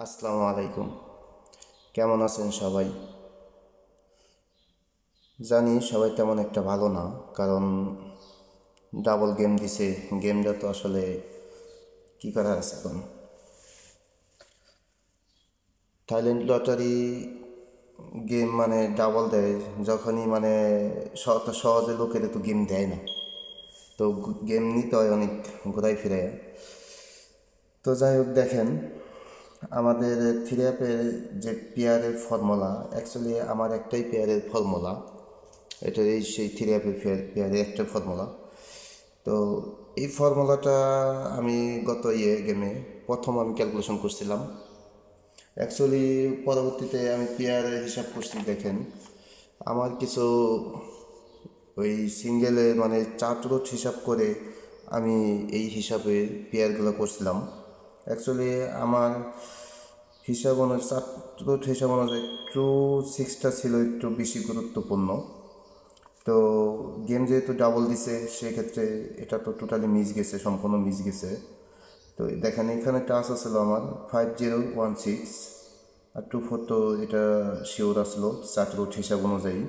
আসসালামু আলাইকুম। কেমন আছেন সবাই? জানি সবাই তেমন একটা ভালো না, কারণ ডাবল গেম দিছে। গেমটা তো আসলে কি করার আছে এখন। থাইল্যান্ড লটারি গেম মানে ডাবল দেয় যখনই মানে অত সহজে লোকের তো গেম দেয় না। তো গেম নিতে হয় অনেক ঘোরাই ফিরে। তো যাই হোক, দেখেন আমাদের থ্রি অ্যাপের যে পেয়ারের ফর্মুলা, অ্যাকচুয়ালি আমার একটাই পেয়ারের ফর্মুলা। এটা এই সেই থ্রি অ্যাপের পেয়ারের একটা ফর্মুলা। তো এই ফর্মুলাটা আমি গত গেমে প্রথম আমি ক্যালকুলেশন করছিলাম। অ্যাকচুয়ালি পরবর্তীতে আমি পেয়ারের হিসাব করছি। দেখেন আমার কিছু ওই সিঙ্গেলে মানে চার্ট রুট হিসাব করে আমি এই হিসাবে পেয়ারগুলো করছিলাম। অ্যাকচুয়ালি আমার হিসাব অনুযায়ী চার্ট রুট হিসাব অনুযায়ী ট্রু সিক্সটা ছিল একটু বেশি গুরুত্বপূর্ণ। তো গেম যেহেতু ডাবল দিছে সেক্ষেত্রে এটা তো টোটালি মিস গেছে, সম্পূর্ণ মিস গেছে। তো দেখেন এখানে টাচ আসলো আমার 5016 আর 24, তো এটা শিওর আসলো চার্ট রুট হিসাব অনুযায়ী।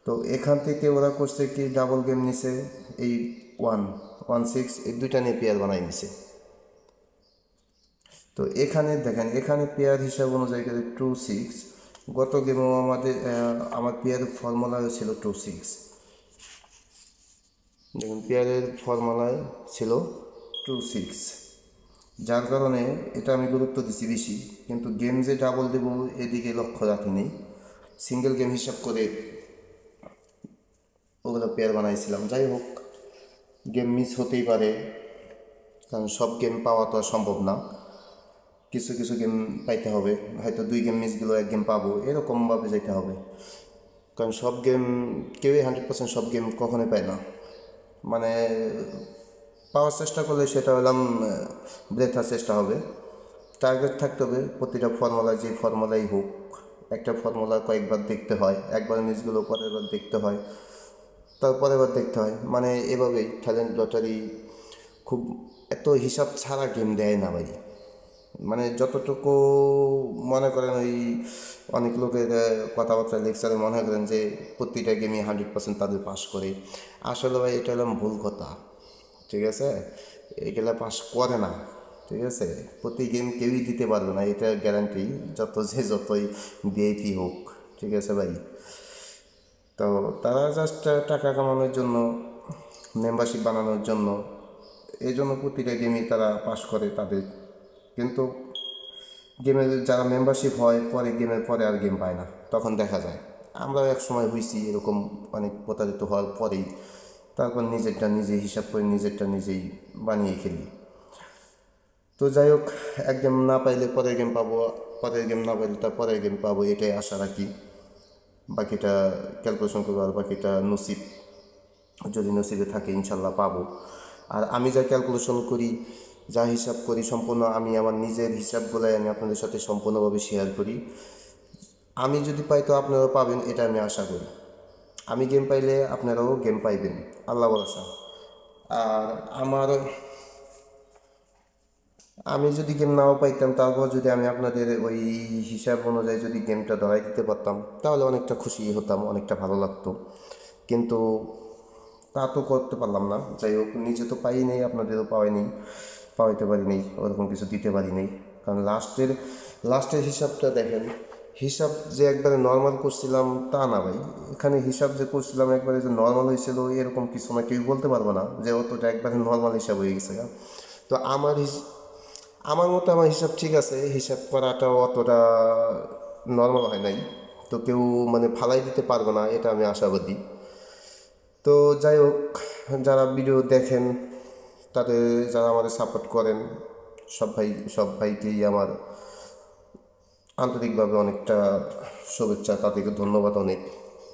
তো এখান থেকে ওরা করছে কি ডাবল গেম নিছে, এই 116 এই দুইটা নিয়ে পেয়ার বানাই নিছে। তো এখানে দেখেন এখানে পেয়ার হিসাব অনুযায়ী 26। গত গেমেও আমার পেয়ার ফর্মুলা ছিল 26। দেখুন পেয়ারের ফর্মুলায় ছিল 26, যার কারণে এটা আমি গুরুত্ব দিচ্ছি বেশি। কিন্তু গেম যে ডাবল দেব এদিকে লক্ষ্য রাখিনি, সিঙ্গেল গেম হিসাব করে ওগুলো পেয়ার বানাইছিলাম। যাই হোক, গেম মিস হতেই পারে, কারণ সব গেম পাওয়া তো আর সম্ভব না। কিছু কিছু গেম পাইতে হবে, হয়তো দুই গেম মিস গেলেও এক গেম পাবো, এরকমভাবে যেতে হবে। কারণ সব গেম কেউই 100% সব গেম কখনোই পায় না। মানে পাওয়ার চেষ্টা করলে সেটা হলাম ব্রেথার চেষ্টা হবে। টার্গেট থাকতে হবে প্রতিটা ফর্মুলা, যে ফর্মুলাই হোক। একটা ফর্মুলা কয়েকবার দেখতে হয়, একবার মিসগুলো পরের বার দেখতে হয়, তারপরের বার দেখতে হয়। মানে এভাবেই ট্যালেন্ট লটারি খুব এত হিসাব ছাড়া গেম দেয় না ভাই। মানে যতটুকু মনে করেন ওই অনেক লোকের কথাবার্তা লেকচারে মনে করেন যে প্রতিটা গেমই 100% তাদের পাস করে। আসলে ভাই এটা হলাম ভুল কথা, ঠিক আছে? এগুলা পাস করে না, ঠিক আছে? প্রতি গেম কেউই দিতে পারবে না, এটা গ্যারান্টি, যতই ভিআইপি হোক, ঠিক আছে ভাই? তো তারা জাস্ট টাকা কামানোর জন্য, মেম্বারশিপ বানানোর জন্য, এই জন্য প্রতিটা গেমই তারা পাস করে তাদের। কিন্তু গেমের যারা মেম্বারশিপ হয় পরে, গেমের পরে আর গেম পায় না, তখন দেখা যায়। আমরাও এক সময় হয়েছি এরকম, অনেক প্রতারিত হওয়ার পরেই তারপর নিজেরটা নিজে হিসাব করে নিজেরটা নিজেই বানিয়ে খেলি। তো যাই হোক, এক গেম না পাইলে পরের গেম পাবো, পরের গেম না পাইলে তার পরের গেম পাবো, এটাই আশা রাখি। বাকিটা ক্যালকুলেশন করবো, আর বাকিটা নসিব, যদি নসিবে থাকে ইনশাল্লাহ পাবো। আর আমি যা ক্যালকুলেশন করি, যা হিসাব করি, সম্পূর্ণ আমি আমার নিজের হিসাবগুলাই আমি আপনাদের সাথে সম্পূর্ণভাবে শেয়ার করি। আমি যদি পাই তো আপনারাও পাবেন, এটা আমি আশা করি। আমি গেম পাইলে আপনারাও গেম পাইবেন, আল্লাহ ভরসা। আর আমার, আমি যদি গেম নাও পাইতাম তারপর যদি আমি আপনাদের ওই হিসাব অনুযায়ী যদি গেমটা ধরাই দিতে পারতাম তাহলে অনেকটা খুশি হতাম, অনেকটা ভালো লাগতো। কিন্তু তা তো করতে পারলাম না। যাই হোক, নিজে তো পাই নেই, আপনাদেরও পাওয়াই নেই, পাওয়াইতে পারি নেই, ওরকম কিছু দিতে পারি নেই। কারণ লাস্টের হিসাবটা দেখেন, হিসাব যে একবারে নর্মাল করছিলাম তা না ভাই। এখানে হিসাব যে করছিলাম একবারে যে নর্মাল হয়েছিল এরকম কিছু না, কেউ বলতে পারবো না যে অতটা একবারে নর্মাল হিসাব হয়ে গেছে। তো আমার মতো আমার হিসাব ঠিক আছে, হিসাব করাটাও অতটা নর্মাল হয় নাই। তো কেউ মানে ফালাই দিতে পারবে না, এটা আমি আশাবাদী। তো যাই হোক, যারা ভিডিও দেখেন, তাদের, যারা আমাদের সাপোর্ট করেন, সব ভাইকেই আমার আন্তরিকভাবে অনেকটা শুভেচ্ছা, তাদেরকে ধন্যবাদ অনেক।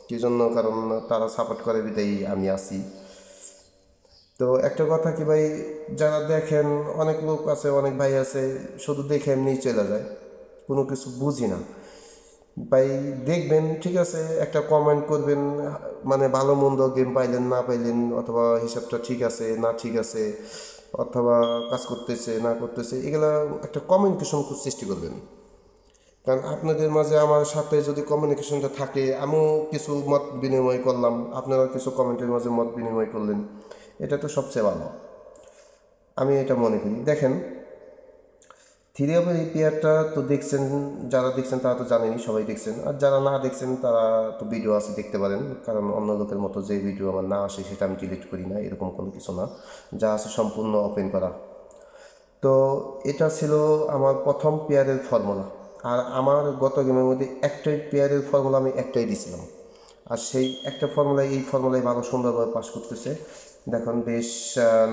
কী জন্য? কারণ তারা সাপোর্ট করে বিদায়ী আমি আছি। তো একটা কথা কি ভাই, যারা দেখেন, অনেক লোক আছে, অনেক ভাই আছে শুধু দেখে এমনি চলে যায়, কোনো কিছু বুঝি না ভাই। দেখবেন ঠিক আছে, একটা কমেন্ট করবেন, মানে ভালো মন্দ গেম পাইলেন না পাইলেন, অথবা হিসাবটা ঠিক আছে না ঠিক আছে, অথবা কাজ করতেছে না করতেছে, এগুলা একটা কমিউনিকেশন সৃষ্টি করবেন। কারণ আপনাদের মাঝে আমার সাথে যদি কমিউনিকেশনটা থাকে, আমিও কিছু মত বিনিময় করলাম, আপনারা কিছু কমেন্টের মাঝে মত বিনিময় করলেন, এটা তো সবচেয়ে ভালো, আমি এটা মনে করি। দেখেন থ্রি অফের এই পেয়ারটা তো দেখছেন, যারা দেখছেন তারা তো জানেনই, সবাই দেখছেন, আর যারা না দেখছেন তারা তো ভিডিও আছে দেখতে পারেন, কারণ অন্য লোকের মতো যে ভিডিও আমার না আসে সেটা আমি ডিলিট করি না, এরকম কোনো কিছু না, যা আছে সম্পূর্ণ ওপেন করা। তো এটা ছিল আমার প্রথম পেয়ারের ফর্মুলা, আর আমার গত গেমের মধ্যে একটাই পেয়ারের ফর্মুলা আমি একটাই দিয়েছিলাম, আর সেই একটা ফর্মুলায় এই ফর্মুলায় ভালো সুন্দরভাবে পাস করতেছে। দেখুন বেশ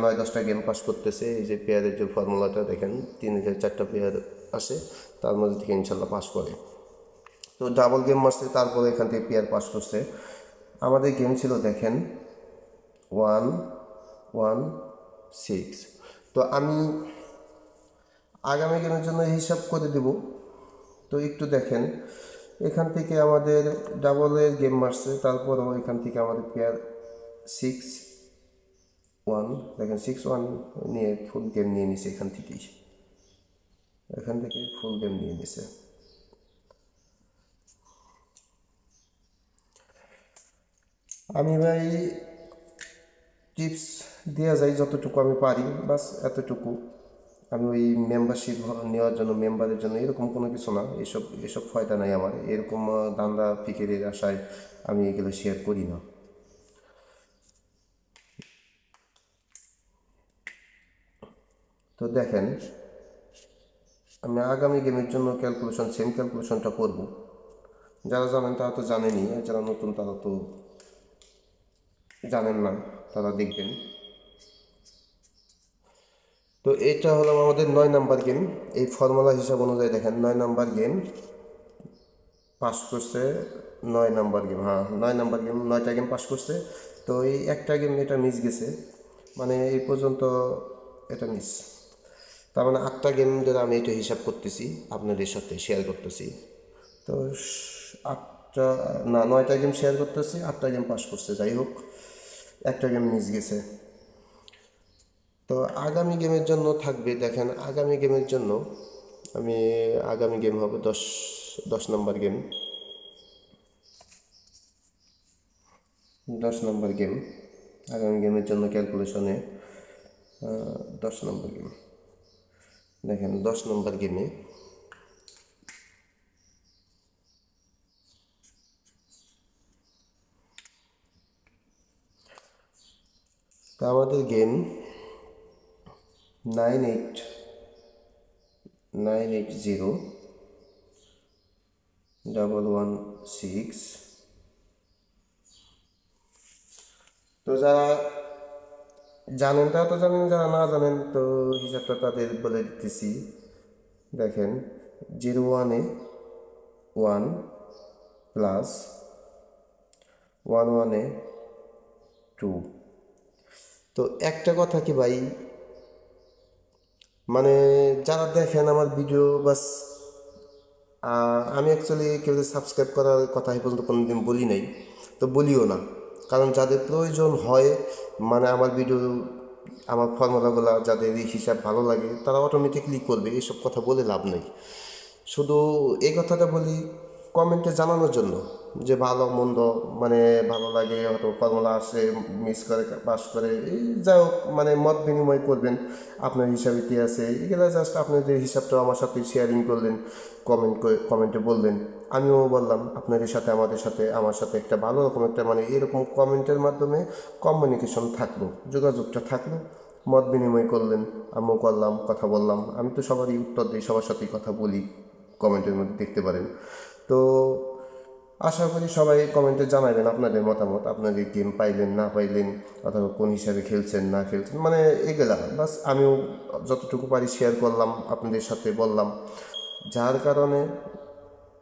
9-10টা গেম পাস করতেছে। এই যে পেয়ারের যে ফর্মুলাটা দেখেন 3-4টা পেয়ার আসে, তার মধ্যে থেকে ইনশাল্লাহ পাস করে। তো ডাবল গেম মারছে, তারপরে এখান থেকে পেয়ার পাস করছে। আমাদের গেম ছিল দেখেন 1-1-6। তো আমি আগামী গেমের জন্য হিসাব করে দেব। তো একটু দেখেন এখান থেকে আমাদের ডাবলের গেম মারছে, তারপরও এখান থেকে আমাদের পেয়ার 6-1, দেখেন 6-1 নিয়ে ফুল গেম নিয়ে নিছে, এখান থেকে ফুল গেম নিয়ে নিছে। আমি ভাই টিপস দেওয়া যায় যতটুকু আমি পারি, বাস এতটুকু। আমি ওই মেম্বারশিপ নেওয়ার জন্য, মেম্বারের জন্য এরকম কোনো কিছু না, এসব ফায়দা নাই আমার, এরকম দান্দা ফিকিরের আশায় আমি এগুলো শেয়ার করি না। তো দেখেন আমি আগামী গেমের জন্য সেম ক্যালকুলেশনটা করব। যারা জানেন তারা তো জানেনই, আর যারা নতুন তারা তো জানেন না, তারা দেখবেন। তো এটা হলো আমাদের 9 নাম্বার গেম। এই ফর্মুলা হিসাব অনুযায়ী দেখেন 9 নাম্বার গেম পাস করছে, 9 নাম্বার গেম, হ্যাঁ 9 নাম্বার গেম, 9টা গেম পাস করছে। তো এই একটা গেম এটা মিস গেছে, মানে এই পর্যন্ত এটা মিস, তার মানে 8টা গেম ধরে আমি এটা হিসাব করতেছি, আপনাদের সাথে শেয়ার করতেছি। তো 8টা না 9টা গেম শেয়ার করতেছি, 8টা গেম পাস করছে, যাই হোক একটা গেম মিস গেছে। তো আগামী গেমের জন্য থাকবে দেখেন, আগামী গেমের জন্য আমি আগামী গেম হবে 10 নাম্বার গেম, 10 নাম্বার গেম আগামী গেমের জন্য ক্যালকুলেশনে 10 নাম্বার গেম। দেখেন 10 নাম্বার গেমে তো আমাদের গেম 98901116। তো যারা জানেন তারা তো জানেন, যারা না জানেন তো হিসাবটা তাদের বলে দিতেছি। দেখেন 0-1-এ 1 প্লাস 1-1-এ 2। তো একটা কথা কি ভাই, মানে যারা দেখেন আমার ভিডিও বাস, আমি অ্যাকচুয়ালি কেউ সাবস্ক্রাইব করার কথা এই পর্যন্ত কোনো দিন বলি নাই, তো বলিও না, কারণ যাদের প্রয়োজন হয়, মানে আমার ভিডিও আমার ফর্মুলাগুলো যাদের এই হিসাব ভালো লাগে তারা অটোমেটিকলি করবে, এইসব কথা বলে লাভ নেই। শুধু এই কথাটা বলি কমেন্টে জানানোর জন্য যে ভালো মন্দ, মানে ভালো লাগে হয়তো ফর্মুলা আসে মিস করে পাস করে, এই যাই হোক মানে মত বিনিময় করবেন, আপনার হিসাবে কী আছে এগুলো জাস্ট আপনাদের হিসাবটা আমার সাথে শেয়ারিং করলেন, কমেন্টে বললেন, আমিও বললাম আপনাদের সাথে আমার সাথে একটা ভালো রকম একটা মানে এরকম কমেন্টের মাধ্যমে কমিউনিকেশন থাকলো, যোগাযোগটা থাকলো, মত বিনিময় করলেন, আমিও করলাম, কথা বললাম। আমি তো সবারই উত্তর দিই, সবার সাথেই কথা বলি, কমেন্টের মধ্যে দেখতে পারেন। তো আশা করি সবাই কমেন্টে জানাবেন আপনাদের মতামত, আপনাদের গেম পাইলেন না পাইলেন, অথবা কোন হিসাবে খেলছেন না খেলছেন, মানে এগুলা বাস আমিও যতটুকু পারি শেয়ার করলাম, আপনাদের সাথে বললাম, যার কারণে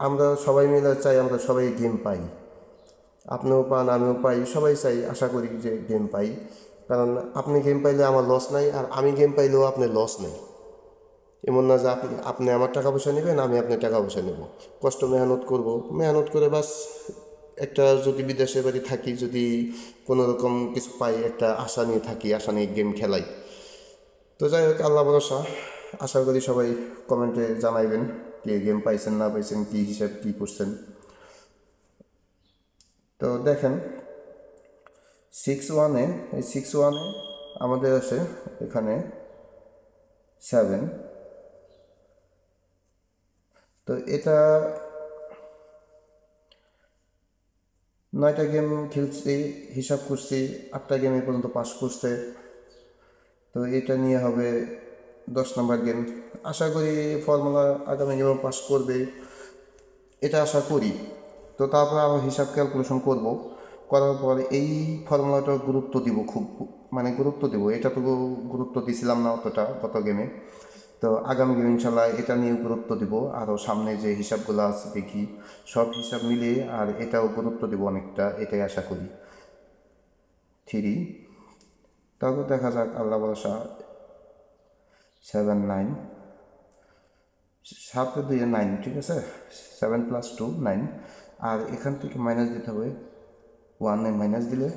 আমরা সবাই মিলে চাই আমরা সবাই গেম পাই, আপনিও পান আমিও পাই, সবাই চাই, আশা করি যে গেম পাই। কারণ আপনি গেম পাইলে আমার লস নাই, আর আমি গেম পাইলেও আপনার লস নেই। এমন না যে আপনি আমার টাকা পয়সা নেবেন, আমি আপনার টাকা পয়সা নেব, কষ্ট মেহনত করব, মেহনত করে বাস একটা যদি বিদেশে বাড়ি থাকি, যদি কোনো রকম কিছু পাই, একটা আশা নিয়ে থাকি, আশা নিয়ে গেম খেলাই, তো যাই হোক, আল্লাহ ভরসা। আশা করি সবাই কমেন্টে জানাইবেন কে গেম পাইছেন না পাইছেন, কী হিসাব কী করছেন। তো দেখেন 6-1-এ, এই 6-1-এ আমাদের আছে এখানে 7। তো এটা 9টা গেম খেলছি, হিসাব করছি 8টা গেম এ পর্যন্ত পাস করছে। তো এটা নিয়ে হবে 10 নম্বর গেম। আশা করি ফর্মুলা আগামী গেমও পাস করবে, এটা আশা করি। তো তারপর আবার হিসাব ক্যালকুলেশন করব, করার পর এই ফর্মুলাটা গুরুত্ব দিব, খুব মানে গুরুত্ব দেবো। এটা তো গুরুত্ব দিছিলাম না অতটা গত গেমে। তো আগামী গেম ইনশাল্লাহ এটা নিয়েও গুরুত্ব দিব, আরও সামনে যে হিসাবগুলো আছে দেখি সব হিসাব মিলিয়ে, আর এটাও গুরুত্ব দেবো অনেকটা, এটাই আশা করি। 3, তারপর দেখা যাক, আল্লাহ ভরসা। 7, 9, 7 2 9, ঠিক আছে। 7 + 2 9, আর এখান থেকে মাইনাস দিতে হবে 1, মাইনাস দিলে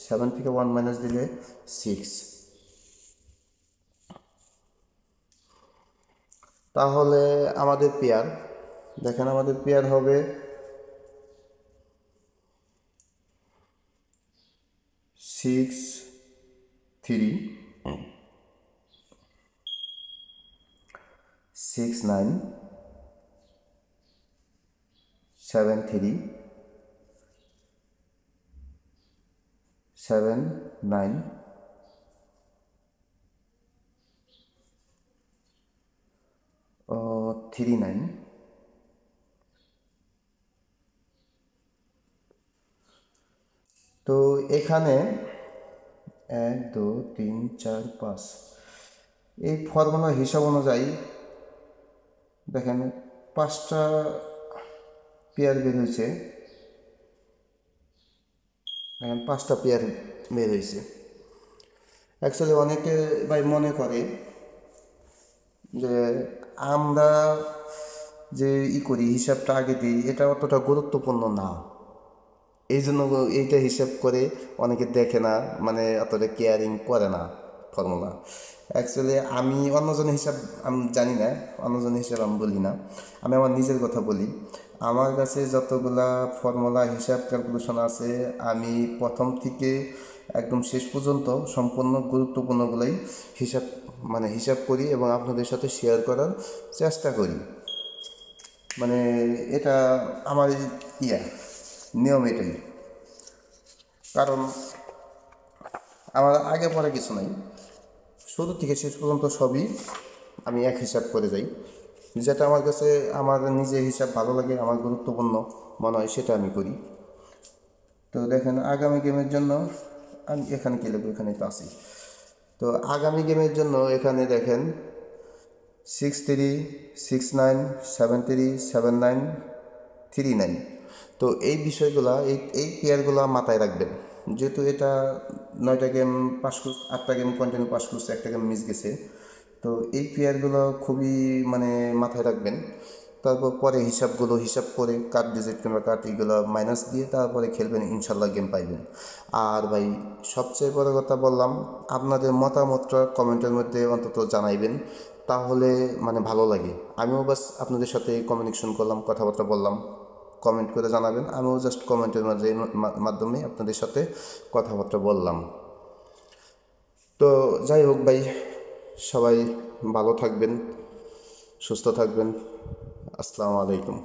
7 থেকে 1 মাইনাস দিলে 6। তাহলে আমাদের পেয়ার দেখেন, আমাদের পেয়ার হবে 6 3 6 9 7 3 7 9 3 9। তো এখানে 1 2 3 4 5, এই ফর্মুলা হিসাব অনুযায়ী দেখেন 5টা পেয়ার বের হয়েছে। দেখেন 5টা পেয়ার বের হয়েছে। অ্যাকচুয়ালি অনেকে ভাই মনে করে যে আমরা যে করি, হিসাবটা আগে দিই, এটা অতটা গুরুত্বপূর্ণ না, এই জন্য এইটা হিসাব করে অনেকে দেখে না, মানে অতটা কেয়ারিং করে না ফর্মুলা। অ্যাকচুয়ালি আমি অন্যজনের হিসাব আমি জানি না, অন্যজনের হিসাব আমি বলি না, আমি আমার নিজের কথা বলি। আমার কাছে যতগুলা ফর্মুলা হিসাব ক্যালকুলেশন আছে, আমি প্রথম থেকে একদম শেষ পর্যন্ত সম্পূর্ণ গুরুত্বপূর্ণগুলোই হিসাব করি এবং আপনাদের সাথে শেয়ার করার চেষ্টা করি। মানে এটা আমার নিয়ম এটাই। কারণ আমার আগে পরে কিছু নাই, শুরু থেকে শেষ পর্যন্ত সবই আমি এক হিসাব করে যাই। যেটা আমার কাছে আমার নিজের হিসাব ভালো লাগে, আমার গুরুত্বপূর্ণ মনে হয়, সেটা আমি করি। তো দেখেন আগামী গেমের জন্য আমি এখানে কী লিখব, এখানে তো আছি। তো আগামী গেমের জন্য এখানে দেখেন 6 3 6 9 7 3 7 9 3 9। তো এই বিষয়গুলা, এই পেয়ারগুলো মাথায় রাখবেন। যেহেতু এটা 9টা গেম পাস করছে, 8টা গেম কন্টিনিউ পাস করছে, একটা গেম মিস গেছে। তো এই পেয়ারগুলো খুবই মাথায় রাখবেন। তারপর পরে হিসাব করে কার্ড ডিজিট কিংবা কার্ড এগুলো মাইনাস দিয়ে তারপরে খেলবেন, ইনশাল্লাহ গেম পাইবেন। আর ভাই সবচেয়ে বড় কথা বললাম, আপনাদের মতামতটা কমেন্টের মধ্যে অন্তত জানাইবেন, তাহলে ভালো লাগে। আমিও বাস আপনাদের সাথে কমিউনিকেশন করলাম, কথাবার্তা বললাম, কমেন্ট করে জানাবেন, আমিও জাস্ট কমেন্টের মাধ্যমে আপনাদের সাথে কথাবার্তা বললাম। তো যাই হোক ভাই, সবাই ভালো থাকবেন, সুস্থ থাকবেন। আসসালামু আলাইকুম।